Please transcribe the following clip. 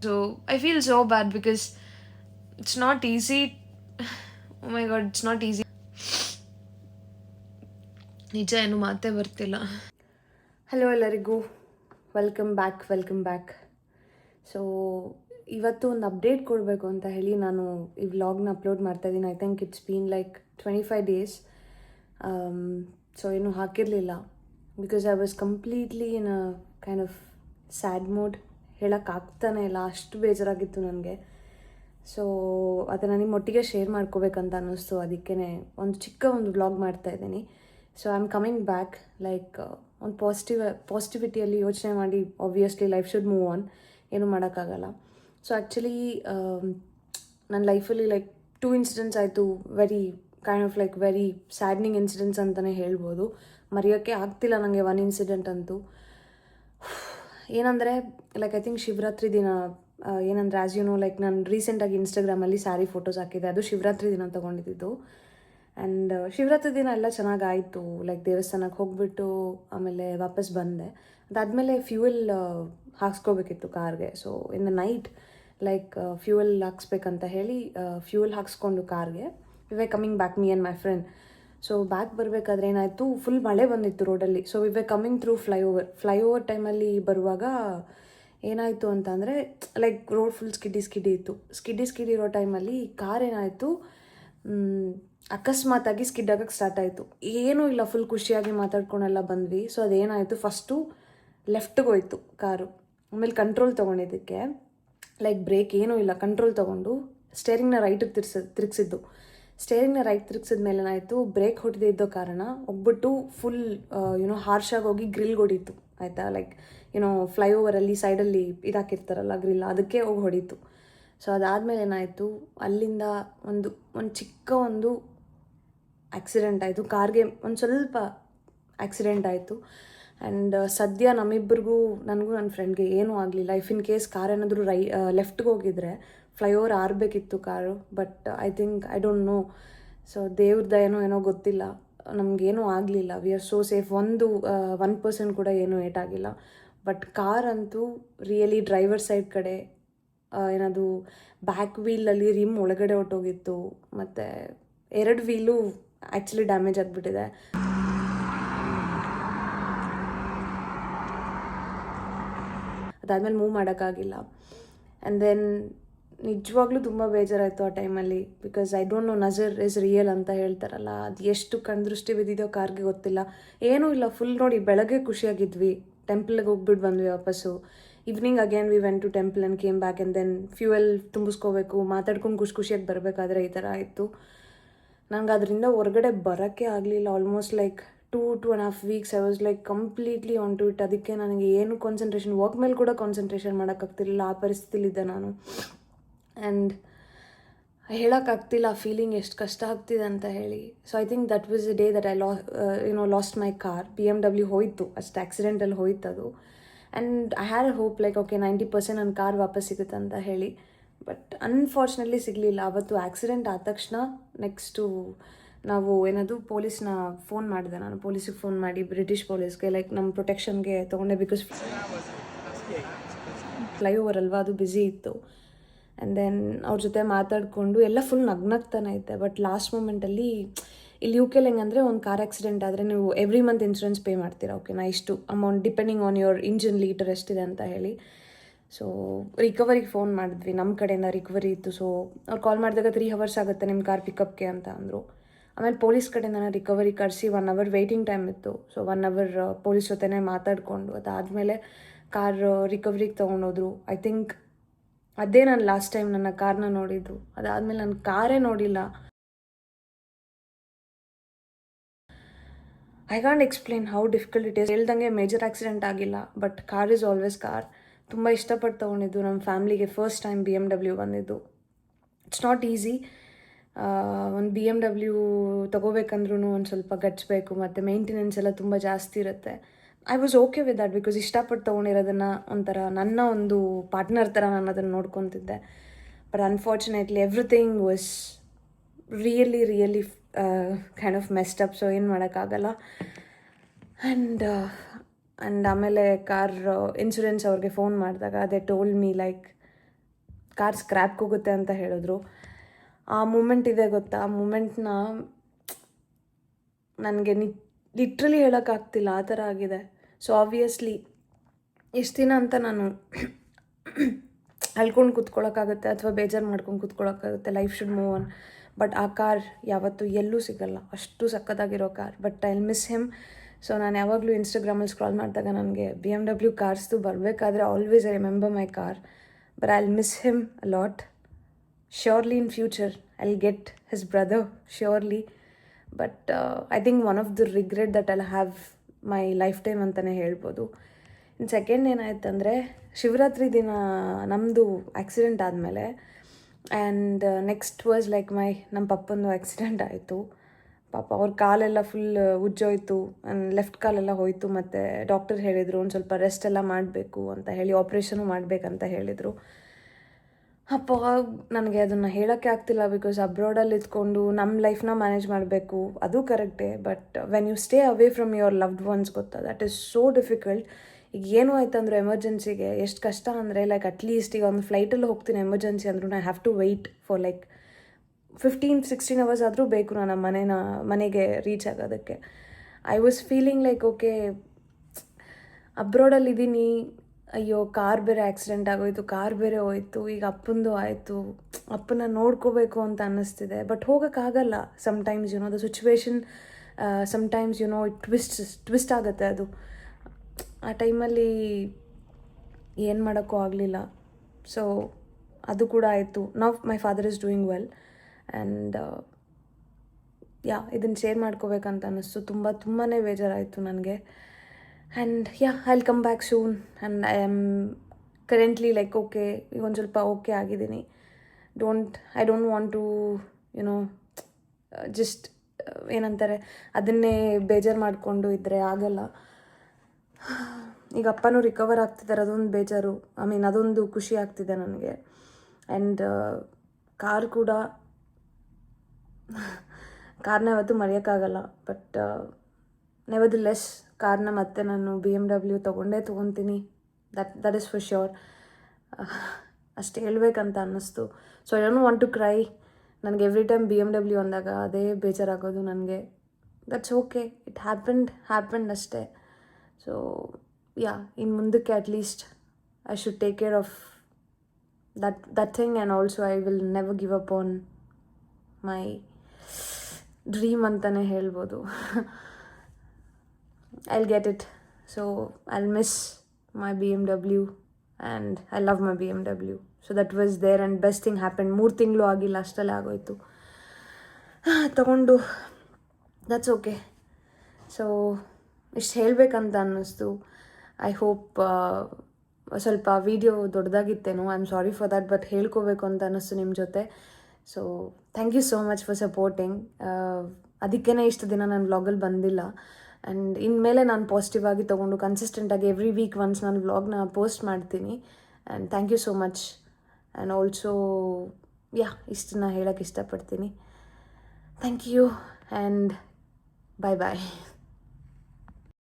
So I feel so bad because it's not easy. Oh my god, it's not easy. ನಿಜ ಏನು ಮಾತೇ ಬರ್ತಿಲ್ಲ. Hello ಎಲ್ಲರಿಗೂ, welcome back. So ಇವತ್ತು ಒಂದು ಅಪ್ಡೇಟ್ ಕೊಡಬೇಕು ಅಂತ ಹೇಳಿ ನಾನು ಈ ವ್ಲಾಗ್ನ ಅಪ್ಲೋಡ್ ಮಾಡ್ತಾಯಿದ್ದೀನಿ. I think it's been like 25 days. So ಏನು ಹಾಕಿರಲಿಲ್ಲ because I was completely in a kind of sad mood. ಹೇಳೋಕ್ಕಾಗ್ತಾನೆ ಇಲ್ಲ, ಅಷ್ಟು ಬೇಜಾರಾಗಿತ್ತು ನನಗೆ. ಸೊ ಅದನ್ನು ನಿಮ್ಮ ಒಟ್ಟಿಗೆ ಶೇರ್ ಮಾಡ್ಕೋಬೇಕಂತ ಅನ್ನಿಸ್ತು. ಅದಕ್ಕೇ ಒಂದು ಚಿಕ್ಕ ವ್ಲಾಗ್ ಮಾಡ್ತಾಯಿದ್ದೀನಿ. So I am coming back like ಒಂದು ಪಾಸಿಟಿವಿಟಿಯಲ್ಲಿ ಯೋಚನೆ ಮಾಡಿ. Obviously life should move on, ಏನೂ ಮಾಡೋಕ್ಕಾಗಲ್ಲ. ಸೊ ಆ್ಯಕ್ಚುಲಿ ನನ್ನ ಲೈಫಲ್ಲಿ ಲೈಕ್ 2 ಇನ್ಸಿಡೆಂಟ್ಸ್ ಆಯಿತು. ವೆರಿ ಸ್ಯಾಡ್ನಿಂಗ್ ಇನ್ಸಿಡೆಂಟ್ಸ್ ಅಂತಲೇ ಹೇಳ್ಬೋದು. ಮರೆಯೋಕ್ಕೆ ಆಗ್ತಿಲ್ಲ ನನಗೆ ಒನ್ ಇನ್ಸಿಡೆಂಟ್ ಅಂತೂ. ಏನಂದರೆ ಲೈಕ್ ಐ ಥಿಂಕ್ ಶಿವರಾತ್ರಿ ದಿನ ಏನಂದರೆ ಆ್ಯಸ್ ಯು ನೋ, ಲೈಕ್ ನಾನು ರೀಸೆಂಟಾಗಿ ಇನ್ಸ್ಟಾಗ್ರಾಮಲ್ಲಿ ಸ್ಯಾರಿ ಫೋಟೋಸ್ ಹಾಕಿದ್ದೆ. ಅದು ಶಿವರಾತ್ರಿ ದಿನ ತೊಗೊಂಡಿದ್ದು. ಆ್ಯಂಡ್ ಶಿವರಾತ್ರಿ ದಿನ ಎಲ್ಲ ಚೆನ್ನಾಗಾಯಿತು. ಲೈಕ್ ದೇವಸ್ಥಾನಕ್ಕೆ ಹೋಗಿಬಿಟ್ಟು ಆಮೇಲೆ ವಾಪಸ್ ಬಂದೆ. ಅದಾದಮೇಲೆ ಫ್ಯೂಯಲ್ ಹಾಕ್ಸ್ಕೋಬೇಕಿತ್ತು ಕಾರ್ಗೆ. So in the night like fuel ಹಾಕ್ಸ್ಬೇಕಂತ ಹೇಳಿ ಫ್ಯೂಯಲ್ ಹಾಕ್ಸ್ಕೊಂಡು ಕಾರ್ಗೆ we were coming back, me and my friend. So back ಬರಬೇಕಾದ್ರೆ ಏನಾಯಿತು, ಫುಲ್ ಮಳೆ ಬಂದಿತ್ತು ರೋಡಲ್ಲಿ. So we were coming through flyover ಟೈಮಲ್ಲಿ ಬರುವಾಗ ಏನಾಯಿತು ಅಂತಂದರೆ ಲೈಕ್ ರೋಡ್ ಫುಲ್ ಸ್ಕಿಡ್ಡಿ ಇತ್ತು. ಸ್ಕಿಡ್ಡಿ ಇರೋ ಟೈಮಲ್ಲಿ ಕಾರ್ ಏನಾಯಿತು, ಅಕಸ್ಮಾತಾಗಿ ಸ್ಕಿಡ್ ಆಗೋಕ್ಕೆ ಸ್ಟಾರ್ಟ್ ಆಯಿತು. ಏನೂ ಇಲ್ಲ, ಫುಲ್ ಖುಷಿಯಾಗಿ ಮಾತಾಡ್ಕೊಂಡೆಲ್ಲ ಬಂದ್ವಿ. ಸೊ ಅದೇನಾಯಿತು, ಫಸ್ಟು ಲೆಫ್ಟಿಗೆ ಹೋಯ್ತು ಕಾರು. ಆಮೇಲೆ ಕಂಟ್ರೋಲ್ ತೊಗೊಂಡಿದ್ದಕ್ಕೆ ಲೈಕ್ ಬ್ರೇಕ್ ಏನೂ ಇಲ್ಲ, ಕಂಟ್ರೋಲ್ ತೊಗೊಂಡು ಸ್ಟೇರಿಂಗ್ನ ರೈಟಿಗೆ ತಿರುಗಿಸಿದ್ದು. ಸ್ಟೇರಿಂಗ್ನ ರೈಟ್ ತಿರುಗಿಸಿದ ಮೇಲೆ ಏನಾಯಿತು, ಬ್ರೇಕ್ ಹೊಡೆದೇ ಇದ್ದೋ ಕಾರಣ ಹೋಗ್ಬಿಟ್ಟು ಫುಲ್ ಹಾರ್ಷಾಗಿ ಹೋಗಿ ಗ್ರಿಲ್ಗೆ ಹೊಡೀತು. ಆಯಿತಾ, ಲೈಕ್ ಫ್ಲೈಓವರಲ್ಲಿ ಸೈಡಲ್ಲಿ ಇದಾಕಿರ್ತಾರಲ್ಲ ಗ್ರಿಲ್, ಅದಕ್ಕೆ ಹೋಗಿ ಹೊಡೀತು. ಸೊ ಅದಾದಮೇಲೆ ಏನಾಯಿತು, ಅಲ್ಲಿಂದ ಒಂದು ಚಿಕ್ಕ ಆಕ್ಸಿಡೆಂಟ್ ಆಯಿತು. ಕಾರ್ಗೆ ಒಂದು ಸ್ವಲ್ಪ ಆಕ್ಸಿಡೆಂಟ್ ಆಯಿತು. ಆ್ಯಂಡ್ ಸದ್ಯ ನಮ್ಮಿಬ್ಬರಿಗೂ, ನನಗೂ ನನ್ನ ಫ್ರೆಂಡ್ಗೆ ಏನೂ ಆಗಲಿಲ್ಲ. ಇಫ್ ಇನ್ ಕೇಸ್ ಕಾರ್ ಏನಾದರೂ ಲೆಫ್ಟ್ಗೆ ಹೋಗಿದ್ರೆ ಫ್ಲೈಓವರ್ ಆರಬೇಕಿತ್ತು car. But I don't know. So ದೇವ್ರದ್ದು ಏನೋ ಗೊತ್ತಿಲ್ಲ, ನಮಗೇನೂ ಆಗಲಿಲ್ಲ. We are so safe. 1% ಕೂಡ ಏನೂ ಏಟಾಗಿಲ್ಲ. ಬಟ್ ಕಾರ್ ಅಂತೂ ರಿಯಲಿ ಡ್ರೈವರ್ ಸೈಡ್ ಕಡೆ ಏನದು ಬ್ಯಾಕ್ ವೀಲಲ್ಲಿ ರಿಮ್ ಒಳಗಡೆ ಹೊಟ್ಟೋಗಿತ್ತು. ಮತ್ತು 2 ವೀಲು ಆ್ಯಕ್ಚುಲಿ ಡ್ಯಾಮೇಜ್ ಆಗಿಬಿಟ್ಟಿದೆ. ಅದಾದಮೇಲೆ ಮೂವ್ ಮಾಡೋಕ್ಕಾಗಿಲ್ಲ. ಆ್ಯಂಡ್ ದೆನ್ ನಿಜವಾಗ್ಲೂ ತುಂಬ ಬೇಜಾರಾಯಿತು ಆ ಟೈಮಲ್ಲಿ. ಬಿಕಾಸ್ ಐ ಡೋಂಟ್ ನೋ, ನಜರ್ ಇಸ್ ರಿಯಲ್ ಅಂತ ಹೇಳ್ತಾರಲ್ಲ, ಅದು ಎಷ್ಟು ಕಣ್ದೃಷ್ಟಿ ಬಿದ್ದಿದೆಯೋ ಕಾರ್ಗೆ ಗೊತ್ತಿಲ್ಲ. ಏನೂ ಇಲ್ಲ, ಫುಲ್ ನೋಡಿ ಬೆಳಗ್ಗೆ ಖುಷಿಯಾಗಿದ್ವಿ, ಟೆಂಪಲ್ಗೆ ಹೋಗ್ಬಿಟ್ಟು ಬಂದ್ವಿ ವಾಪಸ್ಸು. Evening again we went to temple and came back. And then fuel ತುಂಬಿಸ್ಕೋಬೇಕು, ಮಾತಾಡ್ಕೊಂಡು ಖುಷಿಯಾಗಿ ಬರಬೇಕಾದ್ರೆ ಈ ಥರ ಆಯಿತು. ನಂಗೆ ಅದರಿಂದ ಹೊರಗಡೆ ಬರೋಕ್ಕೆ ಆಗಲಿಲ್ಲ. Almost like 2.5 weeks I was like completely on to it. ಅದಕ್ಕೆ ನನಗೆ ಏನು ವರ್ಕ್ ಮೇಲೆ ಕೂಡ ಕಾನ್ಸಂಟ್ರೇಷನ್ ಮಾಡೋಕ್ಕಾಗ್ತಿರ್ಲಿಲ್ಲ. ಆ ಪರಿಸ್ಥಿತಿಲಿದ್ದೆ ನಾನು. ಆ್ಯಂಡ್ ಹೇಳೋಕ್ಕಾಗ್ತಿಲ್ಲ ಆ ಫೀಲಿಂಗ್ ಎಷ್ಟು ಕಷ್ಟ ಆಗ್ತಿದೆ ಅಂತ ಹೇಳಿ. So I think that was the day that I lost my car. BMW ಹೋಯಿತು, ಅಷ್ಟು ಆ್ಯಕ್ಸಿಡೆಂಟಲ್ಲಿ ಹೋಯ್ತು ಅದು. And I had a hope like okay 90% ನನ್ನ ಕಾರ್ ವಾಪಸ್ ಸಿಗುತ್ತೆ ಅಂತ ಹೇಳಿ. ಬಟ್ ಅನ್ಫಾರ್ಚುನೇಟ್ಲಿ ಸಿಗಲಿಲ್ಲ. ಅವತ್ತು ಆ್ಯಕ್ಸಿಡೆಂಟ್ ಆದ ತಕ್ಷಣ ನೆಕ್ಸ್ಟು ನಾವು ಪೊಲೀಸ್ನ ಫೋನ್ ಮಾಡಿದೆ. ನಾನು ಪೊಲೀಸಿಗೆ ಫೋನ್ ಮಾಡಿ, ಬ್ರಿಟಿಷ್ ಪೊಲೀಸ್ಗೆ, ಲೈಕ್ ನಮ್ಮ ಪ್ರೊಟೆಕ್ಷನ್ಗೆ ತೊಗೊಂಡೆ. ಬಿಕಾಸ್ ಫ್ಲೈಓವರ್ ಅಲ್ವಾ, ಅದು ಬ್ಯುಸಿ ಇತ್ತು. ಆ್ಯಂಡ್ ದೆನ್ ಅವ್ರ ಜೊತೆ ಮಾತಾಡಿಕೊಂಡು ಎಲ್ಲ ಫುಲ್ ನಗ್ನಗ್ತಾನೆ ಇದ್ದೆ. ಬಟ್ ಲಾಸ್ಟ್ ಮೂಮೆಂಟಲ್ಲಿ ಇಲ್ಲಿ UK ಹೆಂಗಂದರೆ, ಒಂದು ಕಾರ್ ಆ್ಯಕ್ಸಿಡೆಂಟ್ ಆದರೆ ನೀವು ಎವ್ರಿ ಮಂತ್ ಇನ್ಶೂರೆನ್ಸ್ ಪೇ ಮಾಡ್ತೀರಾ. ಓಕೆನಾ, ಇಷ್ಟು amount depending on your engine litre ಎಷ್ಟಿದೆ ಅಂತ ಹೇಳಿ. ಸೊ ರಿಕವರಿಗೆ ಫೋನ್ ಮಾಡಿದ್ವಿ, ನಮ್ಮ ಕಡೆಯಿಂದ ರಿಕವರಿ ಇತ್ತು. ಸೊ ಅವ್ರು ಕಾಲ್ ಮಾಡಿದಾಗ 3 ಅವರ್ಸ್ ಆಗುತ್ತೆ ನಿಮ್ಮ ಕಾರ್ ಪಿಕಪ್ಗೆ ಅಂತ ಅಂದರು. ಆಮೇಲೆ ಪೊಲೀಸ್ ಕಡೆಯಿಂದ ರಿಕವರಿ ಕರೆಸಿ 1 ಅವರ್ ವೆಯ್ಟಿಂಗ್ ಟೈಮ್ ಇತ್ತು. ಸೊ 1 ಅವರ್ ಪೊಲೀಸ್ ಜೊತೆನೇ ಮಾತಾಡಿಕೊಂಡು ಅದಾದಮೇಲೆ ಕಾರ್ ರಿಕವರಿಗೆ ತೊಗೊಂಡೋದ್ರು. ಐ ಥಿಂಕ್ ಅದೇ ನಾನು ಲಾಸ್ಟ್ ಟೈಮ್ ನನ್ನ ಕಾರ್ನ ನೋಡಿದ್ದು. ಅದಾದಮೇಲೆ ನನ್ನ ಕಾರೇ ನೋಡಿಲ್ಲ. I can't explain how difficult it is. ಹೇಳ್ದಂಗೆ ಮೇಜರ್ ಆ್ಯಕ್ಸಿಡೆಂಟ್ ಆಗಿಲ್ಲ, but car is always car. ತುಂಬ ಇಷ್ಟಪಟ್ಟು ತೊಗೊಂಡಿದ್ದು. ನಮ್ಮ ಫ್ಯಾಮ್ಲಿಗೆ ಫಸ್ಟ್ ಟೈಮ್ BMW ಬಂದಿದ್ದು. It's not easy. ಒಂದು BMW ತೊಗೋಬೇಕಂದ್ರೂ ಒಂದು ಸ್ವಲ್ಪ ಗಟ್ಸ್ಬೇಕು, ಮತ್ತು ಮೇಂಟೆನೆನ್ಸ್ ಎಲ್ಲ ತುಂಬ ಜಾಸ್ತಿ ಇರುತ್ತೆ. I was okay with that because ಇಷ್ಟಪಟ್ಟು ತೊಗೊಂಡಿರೋದನ್ನು ಒಂಥರ ನನ್ನ ಒಂದು ಪಾರ್ಟ್ನರ್ ಥರ ನಾನು ಅದನ್ನು ನೋಡ್ಕೊತಿದ್ದೆ. But unfortunately everything was really kind of messed up. So ಏನು ಮಾಡೋಕ್ಕಾಗಲ್ಲ. ಆ್ಯಂಡ್ ಆಮೇಲೆ ಕಾರ್ ಇನ್ಶೂರೆನ್ಸ್ ಅವ್ರಿಗೆ ಫೋನ್ ಮಾಡಿದಾಗ they told me like car ಸ್ಕ್ರ್ಯಾಪ್ಗೆ ಹೋಗುತ್ತೆ ಅಂತ ಹೇಳಿದ್ರು. ಆ ಮೂಮೆಂಟ್ ಇದೆ ಗೊತ್ತಾ, ಆ ಮೂಮೆಂಟ್ನ ನನಗೆ ಲಿಟ್ರಲಿ ಹೇಳೋಕ್ಕಾಗ್ತಿಲ್ಲ, ಆ ಥರ ಆಗಿದೆ. ಸೊ ಆಬ್ವಿಯಸ್ಲಿ ಎಷ್ಟು ದಿನ ಅಂತ ನಾನು ಅಳ್ಕೊಂಡು ಕೂತ್ಕೊಳ್ಳೋಕ್ಕಾಗುತ್ತೆ ಅಥವಾ ಬೇಜಾರು ಮಾಡ್ಕೊಂಡು ಕೂತ್ಕೊಳ್ಳೋಕ್ಕಾಗುತ್ತೆ. Life should move on. But ಆ ಕಾರ್ ಯಾವತ್ತೂ ಎಲ್ಲೂ ಸಿಗಲ್ಲ, ಅಷ್ಟು ಸಕ್ಕತ್ತಾಗಿರೋ car. But I miss him. So ನಾನು ಯಾವಾಗಲೂ ಇನ್ಸ್ಟಾಗ್ರಾಮಲ್ಲಿ ಸ್ಕ್ರಾಲ್ ಮಾಡಿದಾಗ ನನಗೆ BMW ಕಾರ್ಸ್ದು ಬರಬೇಕಾದ್ರೆ always I remember my car. But I miss him a lot. Surely in future I get his brother, surely. But I think one of the regret that I'll have my life time ಅಂತಲೇ ಹೇಳ್ಬೋದು. ಇನ್ನು second ಏನಾಯ್ತಂದರೆ, Shivaratri ದಿನ ನಮ್ಮದು accident ಆದಮೇಲೆ and next was like ನಮ್ಮ ಪಪ್ಪಂದು accident ಆಯಿತು. ಪಾಪ ಅವ್ರ ಕಾಲೆಲ್ಲ ಫುಲ್ ಉಜ್ಜೋಯ್ತು, ಲೆಫ್ಟ್ ಕಾಲೆಲ್ಲ ಹೋಯಿತು. ಮತ್ತು ಡಾಕ್ಟರ್ ಹೇಳಿದರು ಒಂದು ಸ್ವಲ್ಪ ರೆಸ್ಟ್ ಎಲ್ಲ ಮಾಡಬೇಕು ಅಂತ ಹೇಳಿ, ಆಪ್ರೇಷನು ಮಾಡಬೇಕಂತ ಹೇಳಿದರು. ಅಪ್ಪ ನನಗೆ ಅದನ್ನು ಹೇಳೋಕ್ಕೆ ಆಗ್ತಿಲ್ಲ. ಬಿಕಾಸ್ ಅಬ್ರಾಡಲ್ಲಿ ಇದ್ಕೊಂಡು ನಮ್ಮ ಲೈಫ್ನ ಮ್ಯಾನೇಜ್ ಮಾಡಬೇಕು, ಅದು ಕರೆಕ್ಟೇ. But when you stay away from your loved ones, ಗೊತ್ತಾ, ದಟ್ ಈಸ್ ಸೋ ಡಿಫಿಕಲ್ಟ್. ಈಗ ಏನು ಆಯ್ತಂದ್ರೆ ಎಮರ್ಜೆನ್ಸಿಗೆ ಎಷ್ಟು ಕಷ್ಟ ಅಂದರೆ, ಲೈಕ್ ಅಟ್ಲೀಸ್ಟ್ ಈಗ ಒಂದು ಫ್ಲೈಟಲ್ಲಿ ಹೋಗ್ತೀನಿ ಎಮರ್ಜೆನ್ಸಿ ಅಂದರೂ I have to wait for like 15-16 hours ಆದರೂ ಬೇಕು ನಾನು ಮನೆಗೆ ರೀಚ್ ಆಗೋದಕ್ಕೆ. I was feeling like okay, ಅಬ್ರಾಡಲ್ಲಿದ್ದೀನಿ, ಅಯ್ಯೋ ಕಾರ್ ಬೇರೆ ಆ್ಯಕ್ಸಿಡೆಂಟ್ ಆಗೋಯ್ತು, ಕಾರ್ ಬೇರೆ ಹೋಯ್ತು, ಈಗ ಅಪ್ಪಂದು ಆಯಿತು, ಅಪ್ಪನ ನೋಡ್ಕೋಬೇಕು ಅಂತ ಅನ್ನಿಸ್ತಿದೆ. ಬಟ್ ಹೋಗೋಕ್ಕಾಗಲ್ಲ. Sometimes the situation, sometimes it twist ಆಗುತ್ತೆ ಅದು. ಆ ಟೈಮಲ್ಲಿ ಏನು ಮಾಡೋಕ್ಕೂ ಆಗಲಿಲ್ಲ. ಸೊ ಅದು ಕೂಡ ಆಯಿತು. Now my father is doing well. And ಇದನ್ನು ಶೇರ್ ಮಾಡ್ಕೋಬೇಕಂತ ಅನ್ನಿಸ್ತು. ತುಂಬಾ ಬೇಜಾರಾಯಿತು ನನಗೆ. And I'll come back soon. And I am currently like okay, ಈಗ ಒಂದು ಸ್ವಲ್ಪ ಓಕೆ ಆಗಿದ್ದೀನಿ. I don't want to just ಏನಂತಾರೆ ಅದನ್ನೇ ಬೇಜಾರು ಮಾಡಿಕೊಂಡು ಇದ್ದರೆ ಆಗಲ್ಲ. ಈಗ ಅಪ್ಪನೂ ರಿಕವರ್ ಆಗ್ತಿದ್ದಾರೆ, ಅದೊಂದು ಬೇಜಾರು. ಅದೊಂದು ಖುಷಿ ಆಗ್ತಿದೆ ನನಗೆ. ಆ್ಯಂಡ್ ಕಾರ್ ಕೂಡ, ಕಾರ್ನ ಯಾವತ್ತೂ ಮರೆಯೋಕ್ಕಾಗಲ್ಲ. ಬಟ್ ನೆವರ್ದಿಲೆಸ್ ಕಾರ್ನ ಮತ್ತೆ ನಾನು BMW ತೊಗೊತೀನಿ. That is for sure. ಅಷ್ಟು ಹೇಳ್ಬೇಕಂತ ಅನ್ನಿಸ್ತು. So I don't want to cry. ನನಗೆ ಎವ್ರಿ ಟೈಮ್ BMW ಅಂದಾಗ ಅದೇ ಬೇಜಾರಾಗೋದು ನನಗೆ. ದಟ್ಸ್ ಓಕೆ, ಇಟ್ ಹ್ಯಾಪನ್ಡ್ ಅಷ್ಟೇ. ಸೊ ಇನ್ನು ಮುಂದಕ್ಕೆ at least I should take care of that thing. And also I will never give up on my dream ಅಂತಲೇ ಹೇಳ್ಬೋದು. I'll get it. So I'll miss my BMW and I love my BMW. So that was there and best thing happened. 3 ತಿಂಗಳು ಆಗಿಲ್ಲ, ಅಷ್ಟಲ್ಲೇ ಆಗೋಯ್ತು ತಗೊಂಡು. That's okay. So ಇಷ್ಟು ಹೇಳಬೇಕಂತ ಅನ್ನಿಸ್ತು. I hope ಸ್ವಲ್ಪ ವೀಡಿಯೋ ದೊಡ್ಡದಾಗಿತ್ತೇನೋ, I am sorry for that. But ಹೇಳ್ಕೋಬೇಕು ಅಂತ ಅನ್ನಿಸ್ತು ನಿಮ್ಮ ಜೊತೆ. So thank you so much for supporting. ಅದಕ್ಕೇ ಇಷ್ಟು ದಿನ ನಾನು ವ್ಲಾಗಲ್ಲಿ ಬಂದಿಲ್ಲ. ಆ್ಯಂಡ್ ಇನ್ಮೇಲೆ ನಾನು ಪಾಸಿಟಿವ್ ಆಗಿ ತೊಗೊಂಡು ಕನ್ಸಿಸ್ಟೆಂಟಾಗಿ ಎವ್ರಿ ವೀಕ್ ಒನ್ಸ್ ನಾನು ವ್ಲಾಗ್ನ ಪೋಸ್ಟ್ ಮಾಡ್ತೀನಿ. And thank you so much. And also ಇಷ್ಟನ್ನ ಹೇಳೋಕ್ಕೆ ಇಷ್ಟಪಡ್ತೀನಿ. Thank you and bye.